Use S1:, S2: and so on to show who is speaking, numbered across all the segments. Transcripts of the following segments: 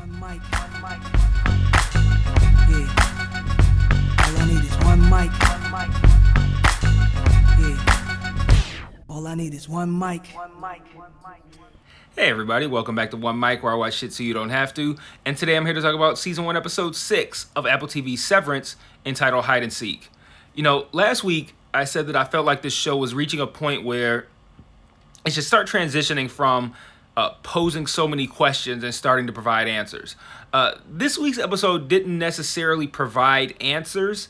S1: One mic. Yeah. All I need is one mic. Yeah. All I need is one mic.
S2: Hey everybody, welcome back to One Mic, where I watch shit so you don't have to. And today I'm here to talk about Season 1, Episode 6 of Apple TV's Severance, entitled Hide and Seek. You know, last week I said that I felt like this show was reaching a point where it should start transitioning from posing so many questions and starting to provide answers. This week's episode didn't necessarily provide answers,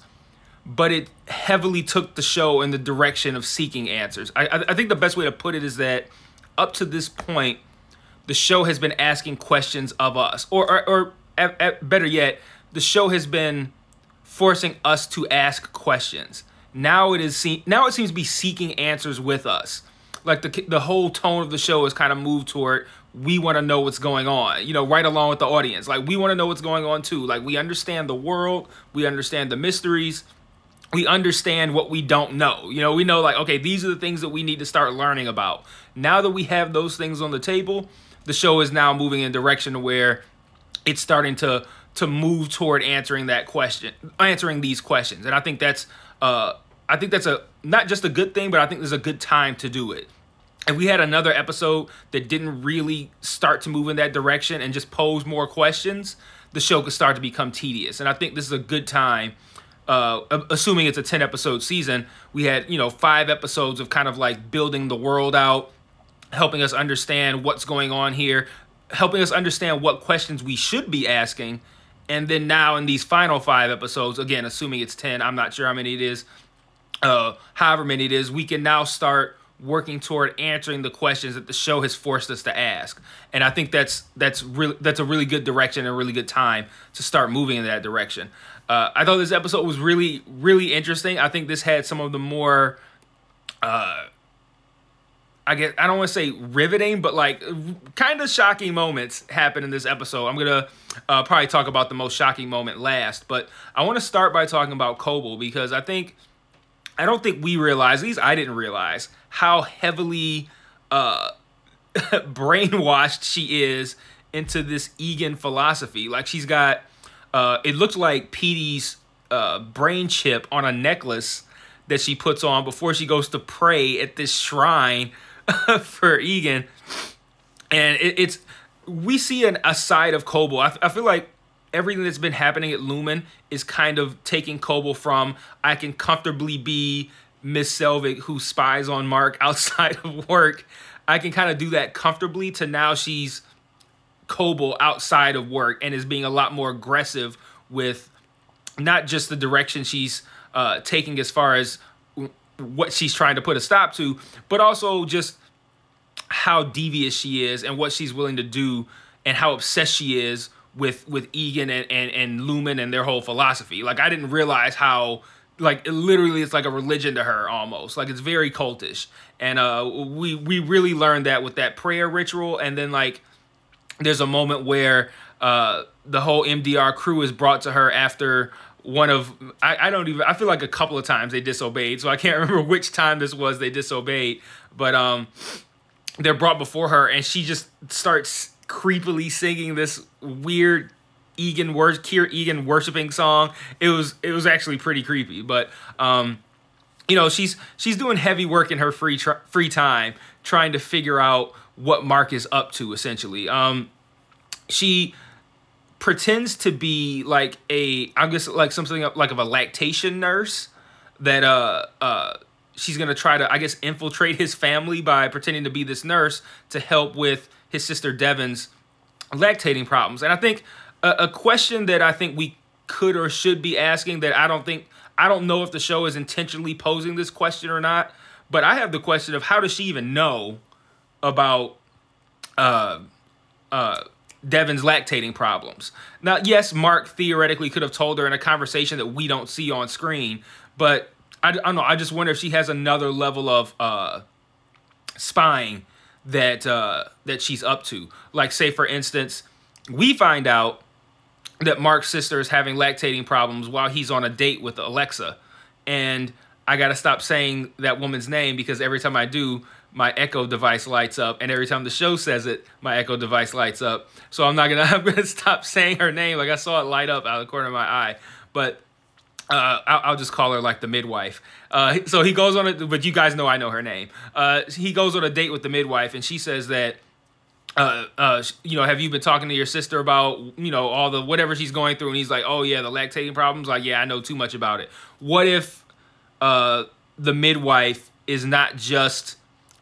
S2: but it heavily took the show in the direction of seeking answers. I think the best way to put it is that up to this point, the show has been asking questions of us, or better yet, the show has been forcing us to ask questions. Now it seems to be seeking answers with us. Like the whole tone of the show is kind of moved toward, we want to know what's going on, you know, right along with the audience. Like, we want to know what's going on too. Like, we understand the world, we understand the mysteries, we understand what we don't know. You know, we know, like, okay, these are the things that we need to start learning about. Now that we have those things on the table, the show is now moving in a direction where it's starting to move toward answering these questions. And I think that's not just a good thing, but I think there's a good time to do it. If we had another episode that didn't really start to move in that direction and just pose more questions, the show could start to become tedious. And I think this is a good time, assuming it's a 10-episode season. We had, 5 episodes of kind of like building the world out, helping us understand what's going on here, helping us understand what questions we should be asking. And then now in these final 5 episodes, again, assuming it's 10, I'm not sure how many it is, however many it is, we can now start working toward answering the questions that the show has forced us to ask. And I think that's a really good direction and a really good time to start moving in that direction. I thought this episode was really, really interesting. I think this had some of the more, I don't want to say riveting, but like kind of shocking moments happen in this episode. I'm going to probably talk about the most shocking moment last, but I want to start by talking about Koble, because I don't think we realize, at least I didn't realize, how heavily brainwashed she is into this Egan philosophy. Like, she's got, it looks like Petey's brain chip on a necklace that she puts on before she goes to pray at this shrine for Egan. And we see a side of Koble. I feel like everything that's been happening at Lumen is kind of taking Koble from, I can comfortably be Miss Selvig who spies on Mark outside of work. I can kind of do that comfortably, to now she's Koble outside of work and is being a lot more aggressive with not just the direction she's taking as far as what she's trying to put a stop to, but also just how devious she is and what she's willing to do and how obsessed she is with Egan and Lumen and their whole philosophy. Like, I didn't realize how, like, literally it's like a religion to her almost. Like, it's very cultish. And we really learned that with that prayer ritual. And then, like, there's a moment where the whole MDR crew is brought to her after one of, I feel like a couple of times they disobeyed. So I can't remember which time this was they disobeyed. But they're brought before her, and she just starts creepily singing this weird Keir Egan worshiping song. It was actually pretty creepy, but she's doing heavy work in her free time trying to figure out what Mark is up to, essentially. She pretends to be like something like of a lactation nurse that she's gonna try to, I guess, infiltrate his family by pretending to be this nurse to help with his sister Devon's lactating problems. And I think a question that I think we could or should be asking, that I don't know if the show is intentionally posing this question or not, but I have the question of, how does she even know about Devon's lactating problems? Now, yes, Mark theoretically could have told her in a conversation that we don't see on screen, but I don't know. I just wonder if she has another level of spying that she's up to. Like, say, for instance, we find out that Mark's sister is having lactating problems while he's on a date with Alexa. And I got to stop saying that woman's name, because every time I do, my Echo device lights up, and every time the show says it, my Echo device lights up. So I'm gonna stop saying her name. Like, I saw it light up out of the corner of my eye, but I'll just call her like the midwife. So he goes on it, but you guys know I know her name. He goes on a date with the midwife, and she says that, have you been talking to your sister about, all the whatever she's going through? And he's like, oh yeah, the lactating problems. Like, yeah, I know too much about it. What if the midwife is not just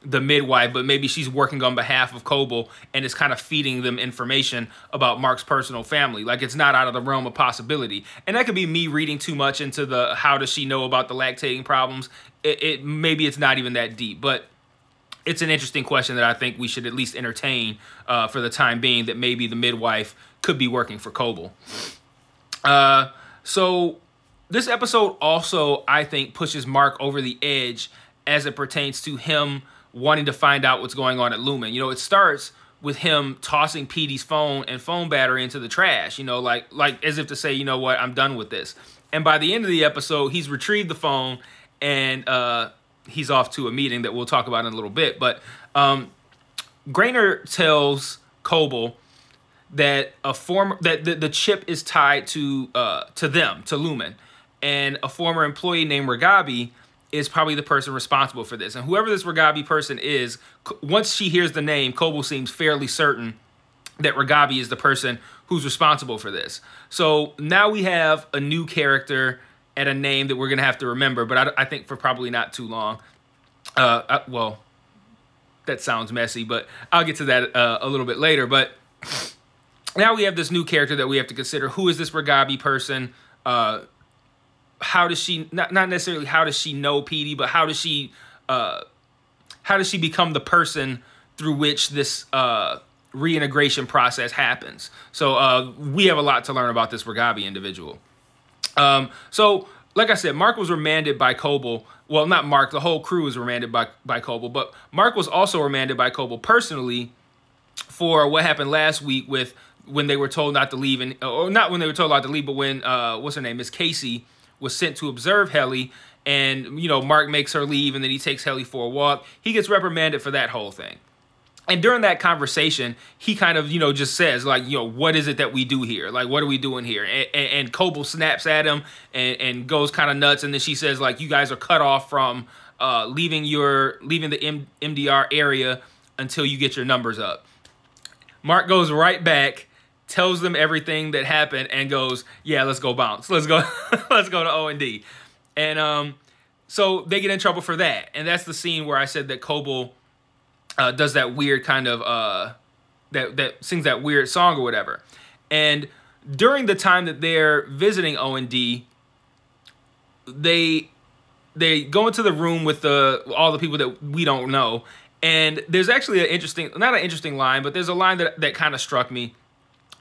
S2: the midwife, but maybe she's working on behalf of Coble and is kind of feeding them information about Mark's personal family? Like, it's not out of the realm of possibility. And that could be me reading too much into the how does she know about the lactating problems. Maybe it's not even that deep, but it's an interesting question that I think we should at least entertain for the time being, that maybe the midwife could be working for Coble. So this episode also, I think, pushes Mark over the edge as it pertains to him wanting to find out what's going on at Lumen. It starts with him tossing Petey's phone and phone battery into the trash, like as if to say, you know what, I'm done with this. And by the end of the episode, he's retrieved the phone and he's off to a meeting that we'll talk about in a little bit. But Grainer tells Coble that the chip is tied to Lumen, and a former employee named Ragabi is probably the person responsible for this. And whoever this Ragabi person is, once she hears the name, Coble seems fairly certain that Ragabi is the person who's responsible for this. So now we have a new character and a name that we're going to have to remember, but I think for probably not too long. Well, that sounds messy, but I'll get to that a little bit later. But now we have this new character that we have to consider. Who is this Ragabi person? How does she, not necessarily how does she know Petey, but how does she become the person through which this reintegration process happens? So we have a lot to learn about this Ragabi individual. So like I said, Mark was remanded by Coble. Well, not Mark, the whole crew was remanded by Coble, but Mark was also remanded by Coble personally for what happened last week when they were told not to leave, or not when they were told not to leave, but when what's her name, Miss Casey, was sent to observe Helly, and Mark makes her leave, and then he takes Helly for a walk. He gets reprimanded for that whole thing. And during that conversation, he kind of, just says, like, what is it that we do here? Like, what are we doing here? And Coble snaps at him and goes kind of nuts. And then she says, like, you guys are cut off from leaving the MDR area until you get your numbers up. Mark goes right back, tells them everything that happened, and goes, yeah, let's go bounce. Let's go let's go to O&D. And so they get in trouble for that. And that's the scene where I said that Coble does that weird kind of that sings that weird song or whatever. And during the time that they're visiting O&D, they go into the room with all the people that we don't know. And there's actually not an interesting line, but there's a line that kind of struck me.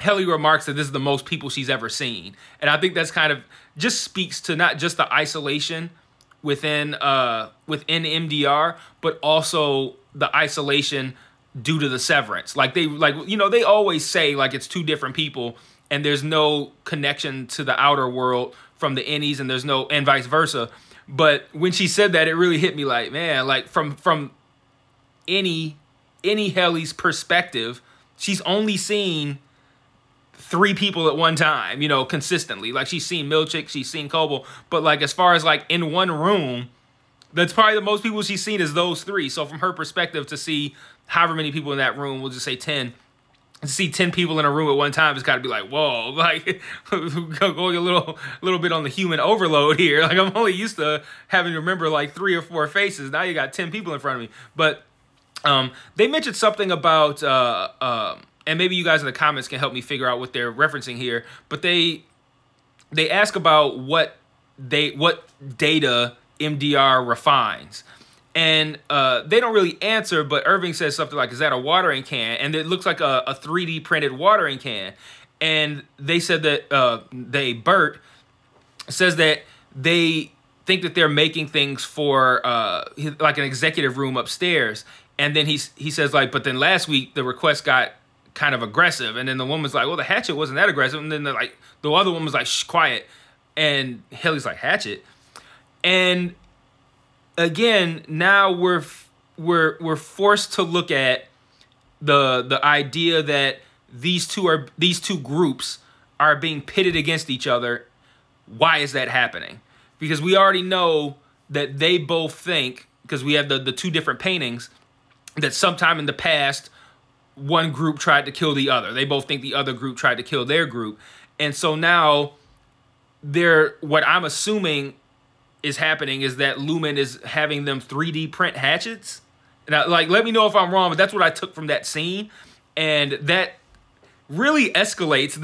S2: Helly remarks that this is the most people she's ever seen. And I think that's kind of just speaks to not just the isolation within MDR, but also the isolation due to the severance. They always say, like, it's two different people and there's no connection to the outer world from the innies, and vice versa. But when she said that, it really hit me like, man, like from any Helly's perspective, she's only seen 3 people at one time, consistently. Like, she's seen Milchick, she's seen Coble, but like as far as like in one room, that's probably the most people she's seen is those 3. So from her perspective, to see however many people in that room, we'll just say 10, to see 10 people in a room at one time, it's got to be like, whoa, like going a little bit on the human overload here. Like, I'm only used to having to remember like 3 or 4 faces. Now you got 10 people in front of me. But they mentioned something about, and maybe you guys in the comments can help me figure out what they're referencing here, but they ask about what data MDR refines. And they don't really answer, but Irving says something like, is that a watering can? And it looks like a 3D printed watering can. And they said that, Bert says that they think that they're making things for like an executive room upstairs. And then he says, like, but then last week the request got kind of aggressive. And then the woman's like, well, the hatchet wasn't that aggressive. And then the other woman's like, shh, quiet. And Haley's like, hatchet? And again, now we're we're forced to look at the idea that these two groups are being pitted against each other. Why is that happening? Because we already know that they both think, because we have the two different paintings, that sometime in the past one group tried to kill the other. They both think the other group tried to kill their group. And so now what I'm assuming is happening is that Lumen is having them 3D print hatchets. Now, like, let me know if I'm wrong, but that's what I took from that scene. And that really escalates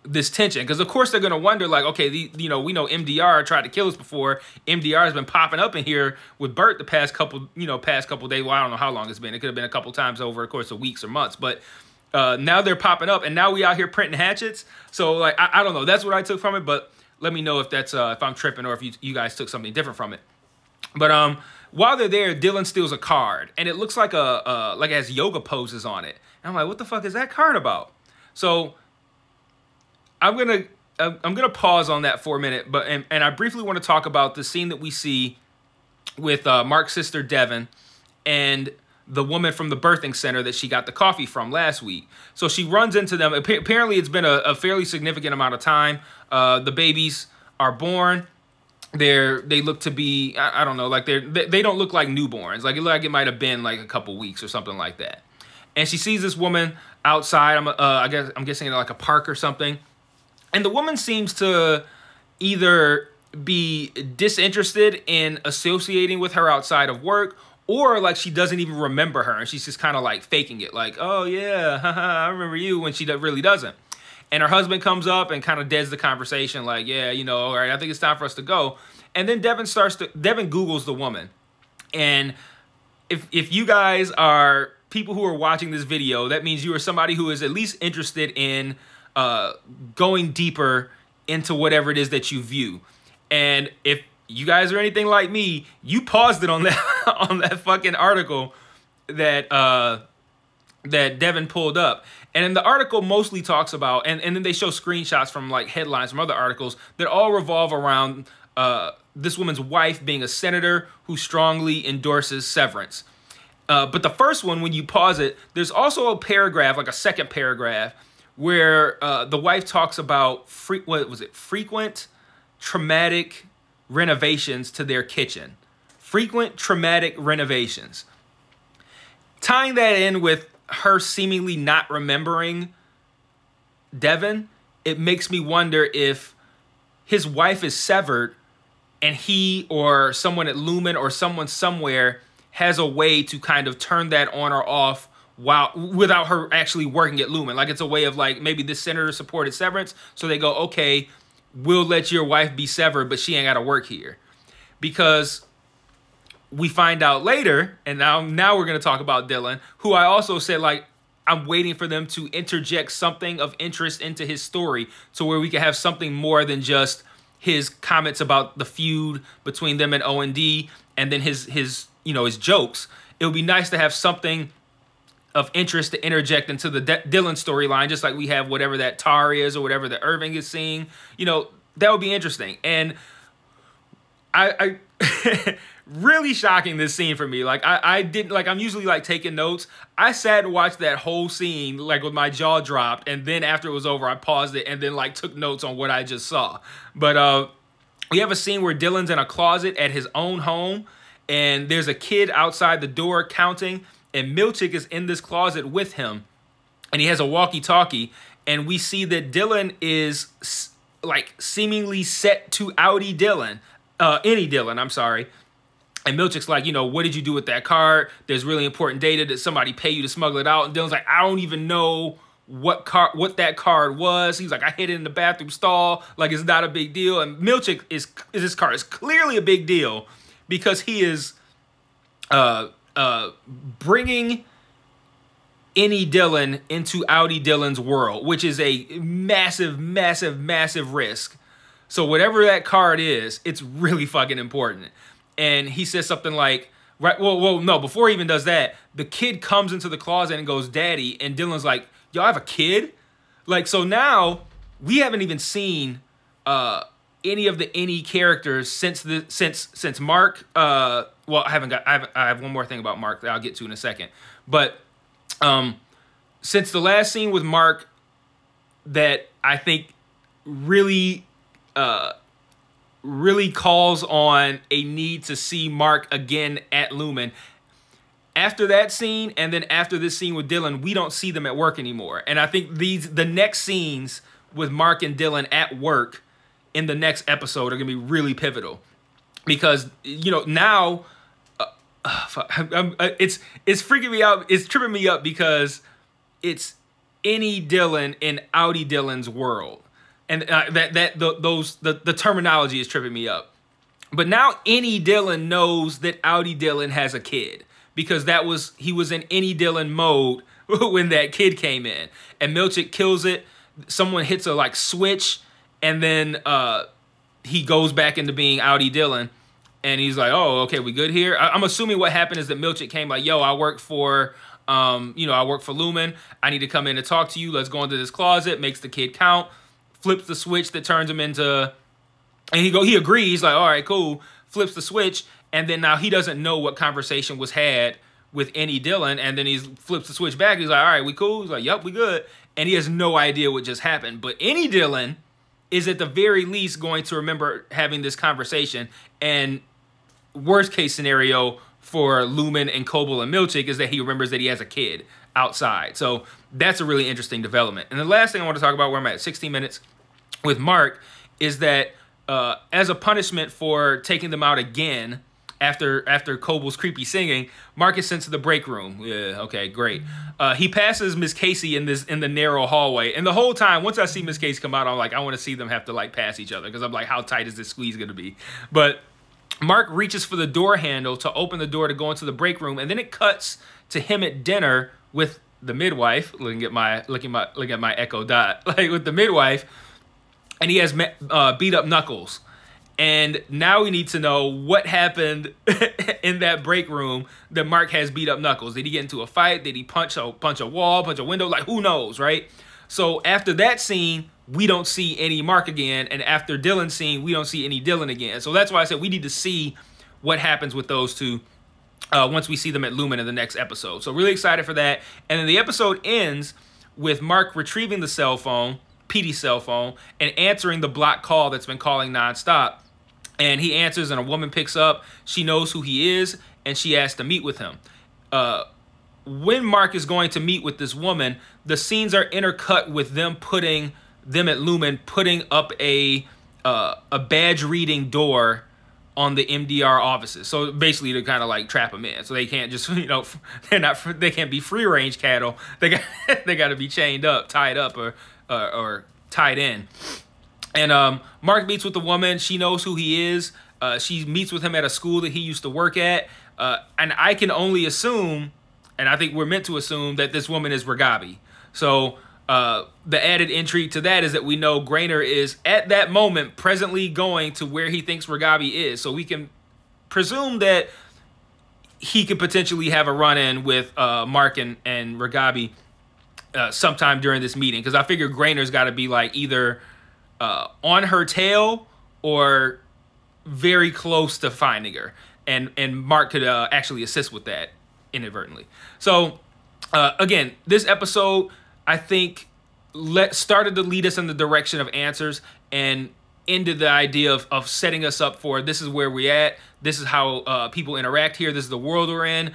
S2: this tension, because of course they're gonna wonder, like, okay, we know MDR tried to kill us before. MDR has been popping up in here with Bert the past couple days. Well, I don't know how long it's been. It could have been a couple times over the course of weeks or months, but now they're popping up, and now we out here printing hatchets. So, like, I don't know. That's what I took from it, but let me know if that's if I'm tripping or if you guys took something different from it. But while they're there, Dylan steals a card, and it looks like it has yoga poses on it. And I'm like, what the fuck is that card about? So I'm gonna pause on that for a minute, but I briefly want to talk about the scene that we see with Mark's sister Devin and the woman from the birthing center that she got the coffee from last week. So she runs into them. Apparently, it's been a fairly significant amount of time. The babies are born. They look to be, I don't know, like they don't look like newborns. Like it might have been like a couple weeks or something like that. And she sees this woman outside. I'm guessing like a park or something. And the woman seems to either be disinterested in associating with her outside of work, or like she doesn't even remember her and she's just kind of like faking it, like, oh yeah, I remember you, when she really doesn't. And her husband comes up and kind of deads the conversation, like, yeah, all right, I think it's time for us to go. And then Devin Googles the woman. And if you guys are people who are watching this video, that means you are somebody who is at least interested in going deeper into whatever it is that you view. And if you guys are anything like me, you paused it on that on that fucking article that that Devin pulled up. And then the article mostly talks about, and then they show screenshots from like headlines from other articles that all revolve around this woman's wife being a senator who strongly endorses Severance. But the first one, when you pause it, there's also a paragraph, like a second paragraph, where the wife talks about frequent traumatic renovations to their kitchen. Frequent traumatic renovations. Tying that in with her seemingly not remembering Devin, it makes me wonder if his wife is severed and he or someone at Lumen or someone somewhere has a way to kind of turn that on or off without her actually working at Lumen. Like, it's a way of, like, maybe this senator supported Severance, so they go, okay, we'll let your wife be severed, but she ain't got to work here. Because we find out later, and now we're going to talk about Dylan, who I also said, like, I'm waiting for them to interject something of interest into his story so where we can have something more than just his comments about the feud between them and O&D and then his jokes. It would be nice to have something of interest to interject into the Dylan storyline, just like we have whatever that Tar is or whatever that Irving is seeing. That would be interesting. And I really shocking, this scene for me. Like, I didn't, like, I'm usually like taking notes. I sat and watched that whole scene like with my jaw dropped, and then after it was over, I paused it and then like took notes on what I just saw. But we have a scene where Dylan's in a closet at his own home, and there's a kid outside the door counting, and Milchick is in this closet with him, and he has a walkie-talkie, and we see that Dylan is like seemingly set to outie Dylan, any Dylan, I'm sorry. And Milchick's like, what did you do with that card? There's really important data. Did somebody pay you to smuggle it out? And Dylan's like, I don't even know what that card was. He's like, I hid it in the bathroom stall. Like, it's not a big deal. And Milchick this card is clearly a big deal because he is bringing any Dylan into outie Dylan's world, which is a massive, massive, massive risk. So whatever that card is, it's really fucking important. And he says something like, right, well, no, before he even does that, the kid comes into the closet and goes, Daddy, and Dylan's like, yo, I have a kid? Like, so now we haven't even seen any of the characters since Mark well, I have one more thing about Mark that I'll get to in a second. But since the last scene with Mark that I think really really calls on a need to see Mark again at Lumen. After that scene, and then after this scene with Dylan, we don't see them at work anymore. And I think the next scenes with Mark and Dylan at work in the next episode are going to be really pivotal. Because, you know, now it's freaking me out. It's tripping me up because it's any Dylan in Outie Dylan's world. And the terminology is tripping me up. But now any Dylan knows that Outie Dylan has a kid, because he was in any Dylan mode when that kid came in. And Milchick kills it. Someone hits a like switch, and then he goes back into being Outie Dylan. And he's like, oh, okay, we good here? I'm assuming what happened is that Milchick came like, yo, I work for Lumen. I need to come in and talk to you. Let's go into this closet. Makes the kid count. Flips the switch that turns him into, and he agrees, like, all right, cool. Flips the switch, and then now he doesn't know what conversation was had with any Dylan, and then he flips the switch back. He's like, all right, we cool? He's like, yep, we good. And he has no idea what just happened. But any Dylan is at the very least going to remember having this conversation. And worst case scenario for Lumen and Kobel and Milchick is that he remembers that he has a kid outside. So that's a really interesting development. And the last thing I want to talk about, where I'm at 16 minutes with Mark, is that as a punishment for taking them out again after Kobel's creepy singing, Mark is sent to the break room. Yeah, okay, great. He passes Miss Casey in the narrow hallway, and the whole time, once I see Miss Casey come out, I'm like, I want to see them have to like pass each other, because I'm like, how tight is this squeeze gonna be? But Mark reaches for the door handle to open the door to go into the break room, and then it cuts to him at dinner with the midwife. Looking at my Echo Dot, like with the midwife, and he has beat up Knuckles. And now we need to know what happened in that break room that Mark has beat up Knuckles. Did he get into a fight? Did he punch a wall, punch a window? Like, who knows, right? So after that scene, we don't see any Mark again. And after Dylan's scene, we don't see any Dylan again. So that's why I said we need to see what happens with those two once we see them at Lumen in the next episode. So really excited for that. And then the episode ends with Mark retrieving the cell phone, Petey's cell phone, and answering the block call that's been calling nonstop. And he answers, and a woman picks up. She knows who he is, and she asks to meet with him. When Mark is going to meet with this woman, the scenes are intercut with them at Lumen putting up a badge reading door on the MDR offices. So basically to kind of like trap them in. So they can't just, you know, they can't be free range cattle. They got to be chained up, tied up, or tied in. And Mark meets with the woman. She knows who he is. She meets with him at a school that he used to work at. And I can only assume, and I think we're meant to assume, that this woman is Ragabi. So the added intrigue to that is that we know Grainer is at that moment presently going to where he thinks Ragabi is. So we can presume that he could potentially have a run-in with Mark and Ragabi sometime during this meeting. Because I figure Grainer's got to be like either on her tail or very close to finding her. And Mark could actually assist with that inadvertently. So again, this episode, I think, started to lead us in the direction of answers and ended the idea of setting us up for, this is where we're at, this is how people interact here, this is the world we're in,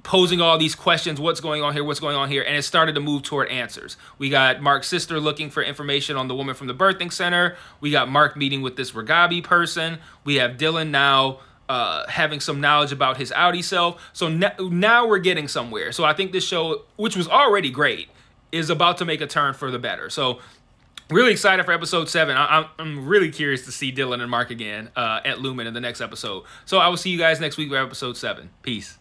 S2: posing all these questions, what's going on here, and it started to move toward answers. We got Mark's sister looking for information on the woman from the birthing center. We got Mark meeting with this Ragabi person. We have Dylan now having some knowledge about his Outie self. So now we're getting somewhere. So I think this show, which was already great, is about to make a turn for the better. So really excited for episode 7. I'm really curious to see Dylan and Mark again at Lumen in the next episode. So I will see you guys next week for episode 7. Peace.